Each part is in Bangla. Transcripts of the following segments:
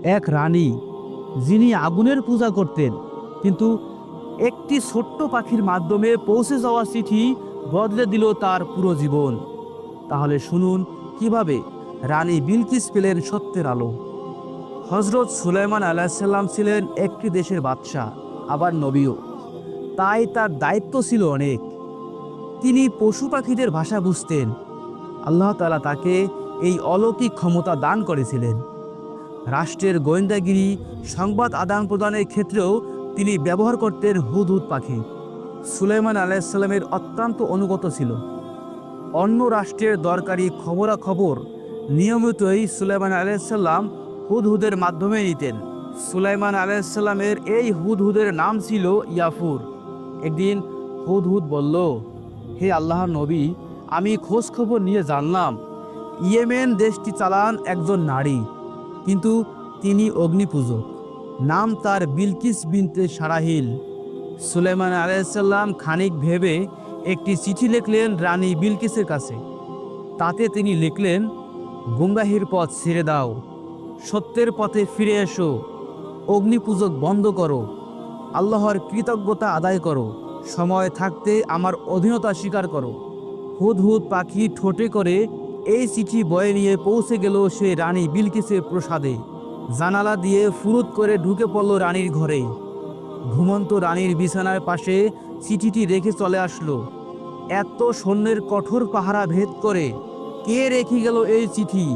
এক রানী, যিনি আগুনের পূজা করতেন, কিন্তু একটি ছোট্ট পাখির মাধ্যমে পৌঁছে যাওয়া চিঠি বদলে দিল তার পুরো জীবন। তাহলে শুনুন কিভাবে রানী বিলকিস পেলেন সত্যের আলো। হজরত সুলাইমান আলাইসাল্লাম ছিলেন একটি দেশের বাদশাহ, আবার নবীও। তাই তার দায়িত্ব ছিল অনেক। তিনি পশু পাখিদের ভাষা বুঝতেন। আল্লাহ তাআলা তাকে এই অলৌকিক ক্ষমতা দান করেছিলেন। রাষ্ট্রের গোয়েন্দাগিরি, সংবাদ আদান প্রদানের ক্ষেত্রেও তিনি ব্যবহার করতেন হুদহুদ পাখি। সুলাইমান আলাইসাল্লামের অত্যন্ত অনুগত ছিল। অন্য রাষ্ট্রের দরকারি খবরাখবর নিয়মিতই সুলাইমান আলাইসাল্লাম হুদহুদের মাধ্যমে নিতেন। সুলাইমান আলাইসাল্লামের এই হুদহুদের নাম ছিল ইয়াফুর। একদিন হুদহুদ বলল, হে আল্লাহর নবী, আমি খোঁজ খবর নিয়ে জানলাম ইয়েমেন দেশটি চালান একজন নারী, কিন্তু তিনি অগ্নিপূজক। নাম তার বিলকিস বিনতে সারাহিল। সুলাইমান আলাইসাল্লাম খানিক ভেবে একটি চিঠি লিখলেন রানী বিলকিসের কাছে। তাতে তিনি লিখলেন, গুমরাহির পথ ছেড়ে দাও, সত্যের পথে ফিরে এসো, অগ্নিপূজক বন্ধ করো, আল্লাহর কৃতজ্ঞতা আদায় করো, সময় থাকতে আমার অধীনতা স্বীকার করো। হুদহুদ পাখি ঠোঁটে করে এই চিঠি বয়ে নিয়ে পৌঁছে গেল সে রানী বিলকিসের প্রাসাদে। জানালা দিয়ে ফুরুত করে ঢুকে পড়ল রানীর ঘরে। ঘুমন্ত রানীর বিছানার পাশে চিঠিটি রেখে চলে আসলো। এত সৈন্যের কঠোর পাহারা ভেদ করে কে রেখে গেল এই চিঠি,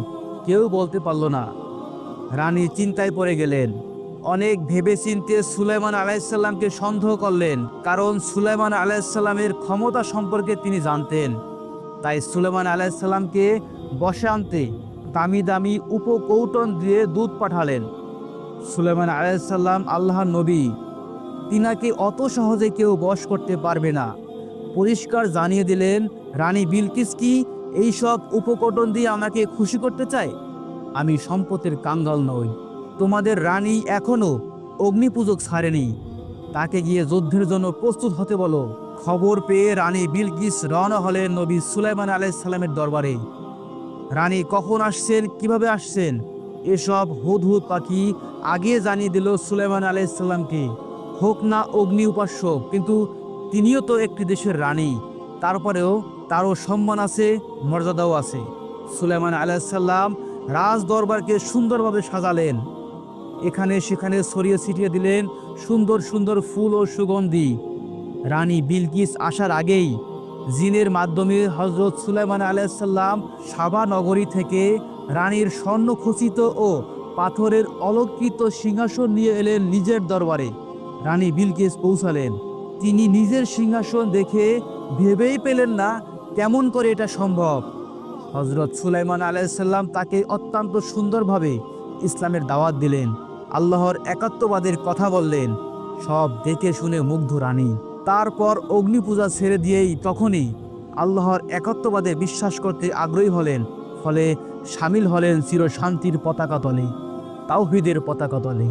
কেউ বলতে পারল না। রানী চিন্তায় পড়ে গেলেন। অনেক ভেবেচিন্তে সুলাইমান আলাইসাল্লামকে সন্দেহ করলেন, কারণ সুলাইমান আলাইসাল্লামের ক্ষমতা সম্পর্কে তিনি জানতেন। তাই সুলাইমান আলাইসাল্লামকে বশে আনতে দামি দামি উপকৌটন দিয়ে দূত পাঠালেন। সুলাইমান আলাইসাল্লাম আল্লাহর নবী, তিনাকে অত সহজে কেউ বশ করতে পারবে না। পরিষ্কার জানিয়ে দিলেন, রানী বিলকিস কি এইসব উপকটন দিয়ে আমাকে খুশি করতে চায়? আমি সম্পদের কাঙ্গাল নই। তোমাদের রানী এখনো অগ্নিপূজক ছাড়েনি, তাকে গিয়ে যুদ্ধের জন্য প্রস্তুত হতে বলো। খবর পেয়ে রানী বিলকিস রওনা হলেন নবী সুলাইমান আলাইসাল্লামের দরবারে। রানী কখন আসছেন, কিভাবে আসছেন, এসব হুদহুদ পাখি আগে জানিয়ে দিল সুলাইমান আলাইসাল্লামকে। হোক না অগ্নি উপাস্য, কিন্তু তিনিও তো একটি দেশের রানী, তারপরেও তারও সম্মান আছে, মর্যাদাও আছে। সুলাইমান আলাইসাল্লাম রাজ দরবারকে সুন্দরভাবে সাজালেন। এখানে সেখানে ছড়িয়ে ছিটিয়ে দিলেন সুন্দর সুন্দর ফুল ও সুগন্ধি। রানী বিলকিস আসার আগেই জিনের মাধ্যমে হজরত সুলাইমান আলাইসাল্লাম সাবা নগরী থেকে রানীর স্বর্ণখচিত ও পাথরের অলঙ্কৃত সিংহাসন নিয়ে এলেন নিজের দরবারে। রানী বিলকিস পৌঁছালেন। তিনি নিজের সিংহাসন দেখে ভেবেই পেলেন না কেমন করে এটা সম্ভব। হজরত সুলাইমান আলাইসাল্লাম তাকে অত্যন্ত সুন্দরভাবে ইসলামের দাওয়াত দিলেন, আল্লাহর একাত্মবাদের কথা বললেন। সব দেখে শুনে মুগ্ধ রানী তারপর অগ্নিপূজা ছেড়ে দিয়েই তখনই আল্লাহর একাত্মবাদে বিশ্বাস করতে আগ্রহী হলেন। ফলে সামিল হলেন চিরশান্তির পতাকা তলে, তাওহীদের পতাকা তলে।